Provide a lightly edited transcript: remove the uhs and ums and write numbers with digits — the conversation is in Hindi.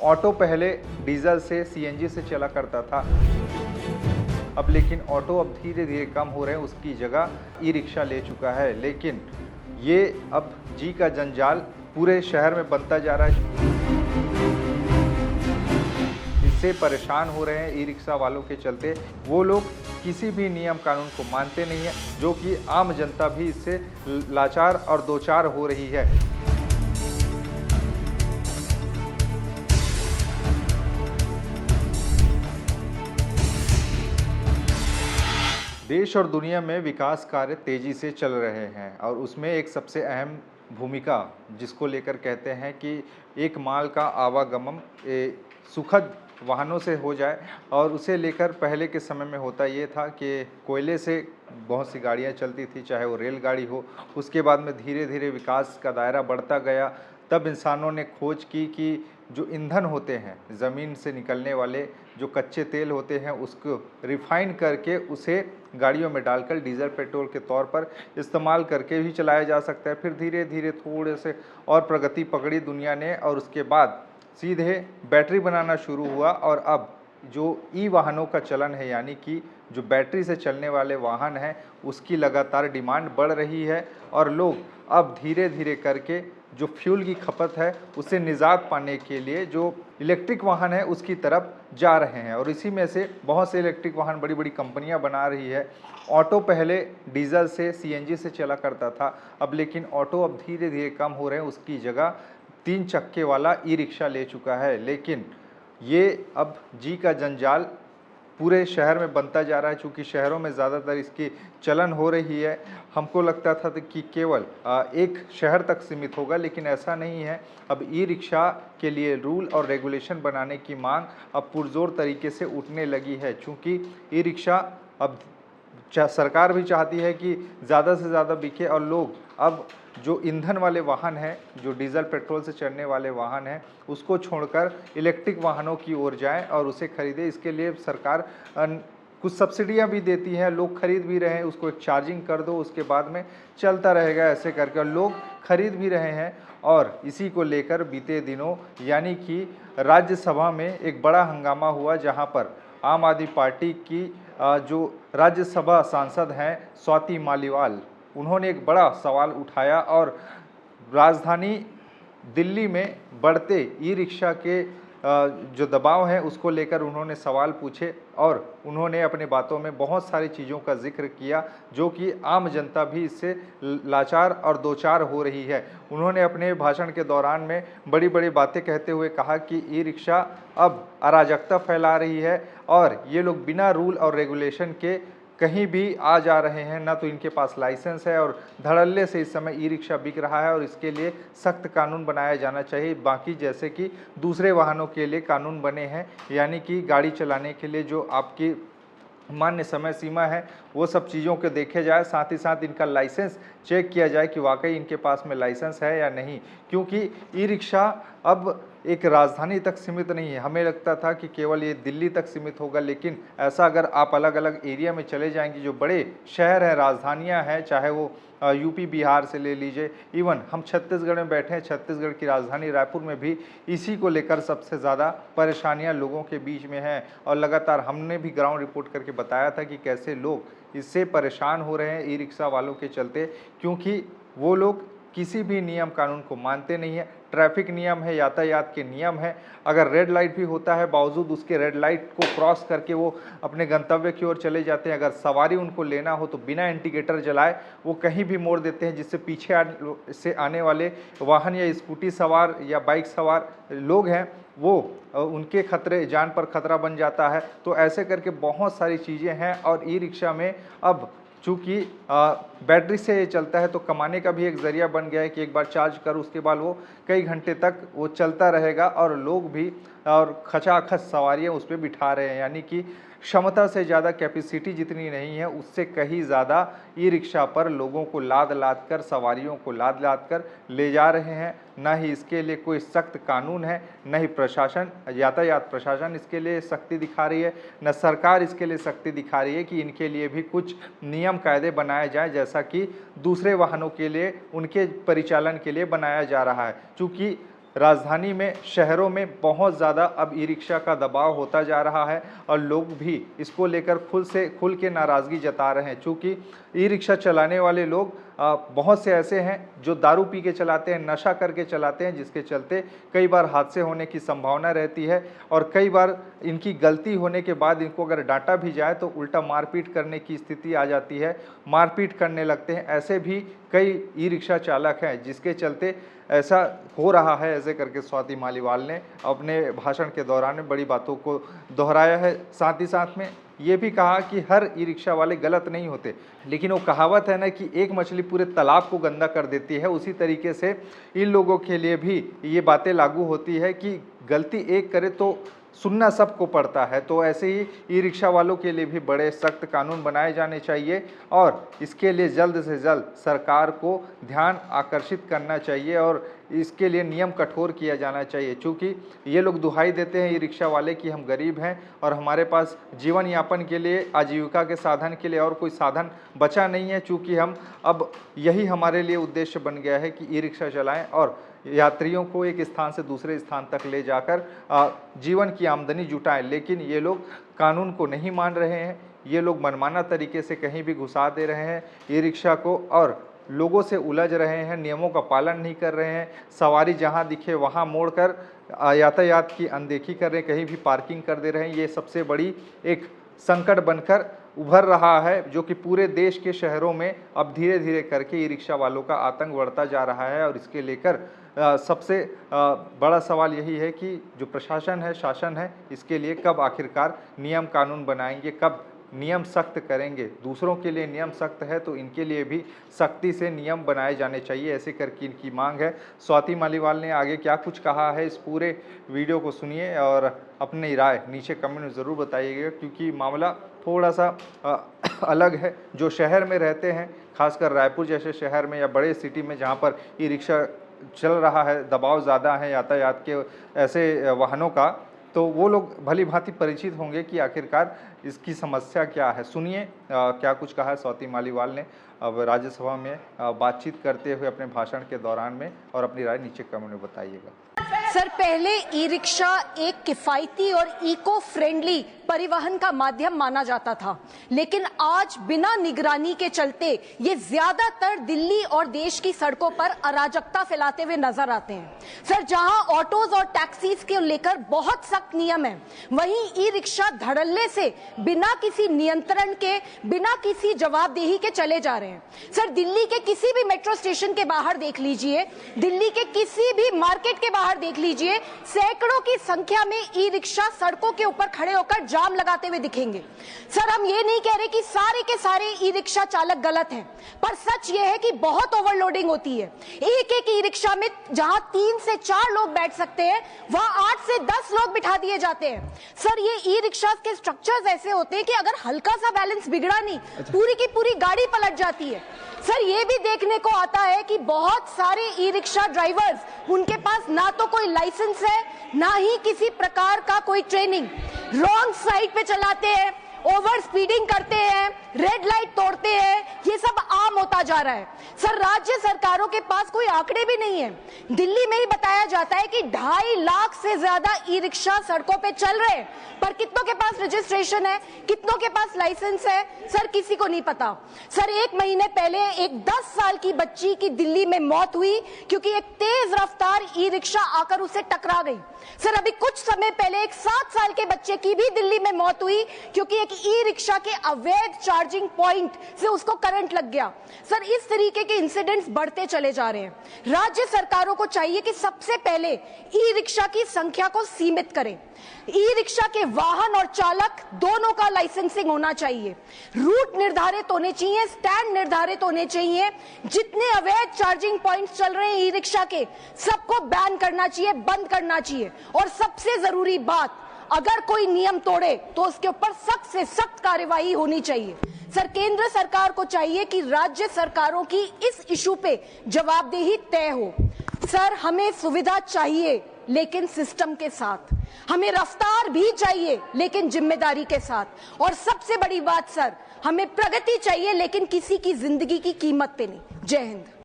ऑटो पहले डीजल से सीएनजी से चला करता था। अब लेकिन ऑटो अब धीरे धीरे कम हो रहे हैं, उसकी जगह ई रिक्शा ले चुका है। लेकिन ये अब जी का जंजाल पूरे शहर में बनता जा रहा है। इससे परेशान हो रहे हैं ई रिक्शा वालों के चलते। वो लोग किसी भी नियम कानून को मानते नहीं है, जो कि आम जनता भी इससे लाचार और दो चार हो रही है। देश और दुनिया में विकास कार्य तेजी से चल रहे हैं और उसमें एक सबसे अहम भूमिका जिसको लेकर कहते हैं कि एक माल का आवागमन सुखद वाहनों से हो जाए। और उसे लेकर पहले के समय में होता ये था कि कोयले से बहुत सी गाड़ियाँ चलती थी, चाहे वो रेलगाड़ी हो। उसके बाद में धीरे धीरे विकास का दायरा बढ़ता गया। तब इंसानों ने खोज की कि जो ईंधन होते हैं, ज़मीन से निकलने वाले जो कच्चे तेल होते हैं, उसको रिफ़ाइन करके उसे गाड़ियों में डालकर डीजल पेट्रोल के तौर पर इस्तेमाल करके भी चलाया जा सकता है। फिर धीरे धीरे थोड़े से और प्रगति पकड़ी दुनिया ने और उसके बाद सीधे बैटरी बनाना शुरू हुआ। और अब जो ई वाहनों का चलन है, यानी कि जो बैटरी से चलने वाले वाहन हैं, उसकी लगातार डिमांड बढ़ रही है और लोग अब धीरे धीरे करके जो फ्यूल की खपत है उससे निजात पाने के लिए जो इलेक्ट्रिक वाहन है उसकी तरफ जा रहे हैं। और इसी में से बहुत से इलेक्ट्रिक वाहन बड़ी बड़ी कंपनियां बना रही है। ऑटो पहले डीजल से सीएनजी से चला करता था, अब लेकिन ऑटो अब धीरे धीरे कम हो रहे हैं, उसकी जगह 3 चक्के वाला ई रिक्शा ले चुका है। लेकिन ये अब जी का जंजाल पूरे शहर में बनता जा रहा है, चूँकि शहरों में ज़्यादातर इसकी चलन हो रही है। हमको लगता था कि केवल एक शहर तक सीमित होगा, लेकिन ऐसा नहीं है। अब ई रिक्शा के लिए रूल और रेगुलेशन बनाने की मांग अब पुरज़ोर तरीके से उठने लगी है, चूँकि ई रिक्शा अब सरकार भी चाहती है कि ज़्यादा से ज़्यादा बिके और लोग अब जो ईंधन वाले वाहन हैं, जो डीजल पेट्रोल से चलने वाले वाहन हैं, उसको छोड़कर इलेक्ट्रिक वाहनों की ओर जाएं और उसे खरीदें। इसके लिए सरकार कुछ सब्सिडियां भी देती है, लोग खरीद भी रहे हैं। उसको एक चार्जिंग कर दो, उसके बाद में चलता रहेगा, ऐसे करके और लोग खरीद भी रहे हैं। और इसी को लेकर बीते दिनों यानी कि राज्यसभा में एक बड़ा हंगामा हुआ, जहां पर आम आदमी पार्टी की जो राज्यसभा सांसद हैं स्वाति मालीवाल, उन्होंने एक बड़ा सवाल उठाया और राजधानी दिल्ली में बढ़ते ई रिक्शा के जो दबाव है उसको लेकर उन्होंने सवाल पूछे और उन्होंने अपने बातों में बहुत सारी चीज़ों का जिक्र किया, जो कि आम जनता भी इससे लाचार और दो चार हो रही है। उन्होंने अपने भाषण के दौरान में बड़ी बड़ी बातें कहते हुए कहा कि ई रिक्शा अब अराजकता फैला रही है और ये लोग बिना रूल और रेगुलेशन के कहीं भी आ जा रहे हैं, ना तो इनके पास लाइसेंस है और धड़ल्ले से इस समय ई रिक्शा बिक रहा है और इसके लिए सख्त कानून बनाया जाना चाहिए, बाकी जैसे कि दूसरे वाहनों के लिए कानून बने हैं। यानी कि गाड़ी चलाने के लिए जो आपकी मान्य समय सीमा है, वो सब चीज़ों को देखे जाए, साथ ही साथ इनका लाइसेंस चेक किया जाए कि वाकई इनके पास में लाइसेंस है या नहीं। क्योंकि ई रिक्शा अब एक राजधानी तक सीमित नहीं है। हमें लगता था कि केवल ये दिल्ली तक सीमित होगा, लेकिन ऐसा अगर आप अलग अलग एरिया में चले जाएंगे, जो बड़े शहर हैं, राजधानियां हैं, चाहे वो यूपी बिहार से ले लीजिए, इवन हम छत्तीसगढ़ में बैठे हैं, छत्तीसगढ़ की राजधानी रायपुर में भी इसी को लेकर सबसे ज़्यादा परेशानियां लोगों के बीच में हैं। और लगातार हमने भी ग्राउंड रिपोर्ट करके बताया था कि कैसे लोग इससे परेशान हो रहे हैं ई रिक्शा वालों के चलते, क्योंकि वो लोग किसी भी नियम कानून को मानते नहीं है। ट्रैफिक नियम है, यातायात के नियम है, अगर रेड लाइट भी होता है बावजूद उसके रेड लाइट को क्रॉस करके वो अपने गंतव्य की ओर चले जाते हैं। अगर सवारी उनको लेना हो तो बिना इंडिकेटर जलाए वो कहीं भी मोड़ देते हैं, जिससे पीछे से आने वाले वाहन या स्कूटी सवार या बाइक सवार लोग हैं वो उनके खतरे, जान पर खतरा बन जाता है। तो ऐसे करके बहुत सारी चीज़ें हैं। और ई रिक्शा में अब चूँकि बैटरी से चलता है तो कमाने का भी एक ज़रिया बन गया है कि एक बार चार्ज करो उसके बाद वो कई घंटे तक वो चलता रहेगा और लोग भी और खचाखच सवारियाँ उस पर बिठा रहे हैं। यानी कि क्षमता से ज़्यादा, कैपेसिटी जितनी नहीं है उससे कहीं ज़्यादा ई रिक्शा पर लोगों को लाद लाद कर, सवारियों को लाद लाद कर ले जा रहे हैं। ना ही इसके लिए कोई सख्त कानून है, न ही प्रशासन, यातायात प्रशासन इसके लिए सख्ती दिखा रही है, न सरकार इसके लिए सख्ती दिखा रही है कि इनके लिए भी कुछ नियम कायदे बनाए जाए, जैसा कि दूसरे वाहनों के लिए उनके परिचालन के लिए बनाया जा रहा है। चूँकि राजधानी में, शहरों में बहुत ज़्यादा अब ई रिक्शा का दबाव होता जा रहा है और लोग भी इसको लेकर खुल के नाराज़गी जता रहे हैं। चूँकि ई रिक्शा चलाने वाले लोग बहुत से ऐसे हैं जो दारू पी के चलाते हैं, नशा करके चलाते हैं, जिसके चलते कई बार हादसे होने की संभावना रहती है और कई बार इनकी गलती होने के बाद इनको अगर डांटा भी जाए तो उल्टा मारपीट करने की स्थिति आ जाती है, मारपीट करने लगते हैं। ऐसे भी कई ई रिक्शा चालक हैं जिसके चलते ऐसा हो रहा है। ऐसे करके स्वाति मालीवाल ने अपने भाषण के दौरान बड़ी बातों को दोहराया है। साथ ही साथ में ये भी कहा कि हर ई रिक्शा वाले गलत नहीं होते, लेकिन वो कहावत है ना कि एक मछली पूरे तालाब को गंदा कर देती है, उसी तरीके से इन लोगों के लिए भी ये बातें लागू होती है कि गलती एक करे तो सुनना सबको पड़ता है। तो ऐसे ही ई रिक्शा वालों के लिए भी बड़े सख्त कानून बनाए जाने चाहिए और इसके लिए जल्द से जल्द सरकार को ध्यान आकर्षित करना चाहिए और इसके लिए नियम कठोर किया जाना चाहिए। चूँकि ये लोग दुहाई देते हैं ई रिक्शा वाले कि हम गरीब हैं और हमारे पास जीवन यापन के लिए, आजीविका के साधन के लिए और कोई साधन बचा नहीं है। चूँकि हम अब यही हमारे लिए उद्देश्य बन गया है कि ई रिक्शा चलाएँ और यात्रियों को एक स्थान से दूसरे स्थान तक ले जाकर जीवन की आमदनी जुटाएं। लेकिन ये लोग कानून को नहीं मान रहे हैं, ये लोग मनमाना तरीके से कहीं भी घुसा दे रहे हैं ई रिक्शा को और लोगों से उलझ रहे हैं, नियमों का पालन नहीं कर रहे हैं, सवारी जहां दिखे वहां मोड़कर यातायात की अनदेखी कर रहे हैं, कहीं भी पार्किंग कर दे रहे हैं। ये सबसे बड़ी एक संकट बनकर उभर रहा है जो कि पूरे देश के शहरों में अब धीरे धीरे करके ई रिक्शा वालों का आतंक बढ़ता जा रहा है। और इसके लेकर सबसे बड़ा सवाल यही है कि जो प्रशासन है, शासन है, इसके लिए कब आखिरकार नियम कानून बनाएंगे, कब नियम सख्त करेंगे। दूसरों के लिए नियम सख्त है तो इनके लिए भी सख्ती से नियम बनाए जाने चाहिए, ऐसे करके इनकी मांग है। स्वाति मालीवाल ने आगे क्या कुछ कहा है, इस पूरे वीडियो को सुनिए और अपनी राय नीचे कमेंट में ज़रूर बताइएगा, क्योंकि मामला थोड़ा सा अलग है। जो शहर में रहते हैं, खासकर रायपुर जैसे शहर में या बड़े सिटी में जहाँ पर ई रिक्शा चल रहा है, दबाव ज़्यादा है यातायात के ऐसे वाहनों का, तो वो लोग भली भांति परिचित होंगे कि आखिरकार इसकी समस्या क्या है। सुनिए क्या कुछ कहा है स्वाति मालीवाल ने अब राज्यसभा में बातचीत करते हुए अपने भाषण के दौरान में, और अपनी राय नीचे कमेंट में बताइएगा। सर, पहले ई रिक्शा एक किफायती और इको फ्रेंडली परिवहन का माध्यम माना जाता था, लेकिन आज बिना निगरानी के चलते ये ज्यादातर दिल्ली और देश की सड़कों पर अराजकता फैलाते हुए नजर आते हैं। सर, जहां ऑटोज और टैक्सीज के लेकर बहुत सख्त नियम है, वहीं ई रिक्शा धड़ल्ले से बिना किसी नियंत्रण के, बिना किसी जवाबदेही के चले जा रहे हैं। सर, दिल्ली के किसी भी मेट्रो स्टेशन के बाहर देख लीजिए, दिल्ली के किसी भी मार्केट के बाहर देख लीजिए, सैकड़ों की संख्या में ई रिक्शा सड़कों के ऊपर खड़े होकर जाम लगाते हुए दिखेंगे। सर, हम ये नहीं कह रहे कि सारे के सारे ई रिक्शा चालक गलत हैं, पर सच ये है कि बहुत ओवरलोडिंग होती है। एक एक ई रिक्शा में जहां 3 से 4 लोग बैठ सकते हैं, वहां 8 से 10 लोग बिठा दिए जाते हैं। सर, ये ई रिक्शा के स्ट्रक्चर्स ऐसे होते हैं कि अगर हल्का सा बैलेंस बिगड़ा नहीं, पूरी की पूरी गाड़ी पलट जाती है। सर, ये भी देखने को आता है कि बहुत सारे ई रिक्शा ड्राइवर्स, उनके पास ना तो कोई लाइसेंस है, ना ही किसी प्रकार का कोई ट्रेनिंग, रॉन्ग साइड पे चलाते हैं, ओवर स्पीडिंग करते हैं, रेड लाइट तोड़ते हैं, ये सब आम होता जा रहा है। सर, राज्य सरकारों के पास कोई आंकड़े भी नहीं है। दिल्ली में ही बताया जाता है कि 2.5 लाख से ज्यादा ई रिक्शा सड़कों पे चल रहे हैं, पर कितनों के पास रजिस्ट्रेशन है, कितनों के पास लाइसेंस है, सर किसी को नहीं पता। सर, 1 महीने पहले एक 10 साल की बच्ची की दिल्ली में मौत हुई क्योंकि एक तेज रफ्तार ई रिक्शा आकर उसे टकरा गई। सर, अभी कुछ समय पहले एक 7 साल के बच्चे की भी दिल्ली में मौत हुई क्योंकि एक ई रिक्शा के अवैध चार्जिंग पॉइंट से उसको करंट लग गया। सर, इस तरीके के इंसिडेंट्स बढ़ते चले जा रहे हैं। राज्य सरकारों को चाहिए कि सबसे पहले ई रिक्शा की संख्या को सीमित करें। ई रिक्शा के वाहन और चालक दोनों का लाइसेंसिंग होना चाहिए, रूट निर्धारित होने चाहिए, स्टैंड निर्धारित होने चाहिए। जितने अवैध चार्जिंग पॉइंट्स चल रहे हैं ई रिक्शा के, सबको बैन करना चाहिए, बंद करना चाहिए। और सबसे जरूरी बात, अगर कोई नियम तोड़े तो उसके ऊपर सख्त से सख्त कार्यवाही होनी चाहिए। सर, केंद्र सरकार को चाहिए कि राज्य सरकारों की इस इशू पे जवाबदेही तय हो। सर, हमें सुविधा चाहिए लेकिन सिस्टम के साथ, हमें रफ्तार भी चाहिए लेकिन जिम्मेदारी के साथ, और सबसे बड़ी बात सर, हमें प्रगति चाहिए लेकिन किसी की जिंदगी की कीमत पे नहीं। जय हिंद।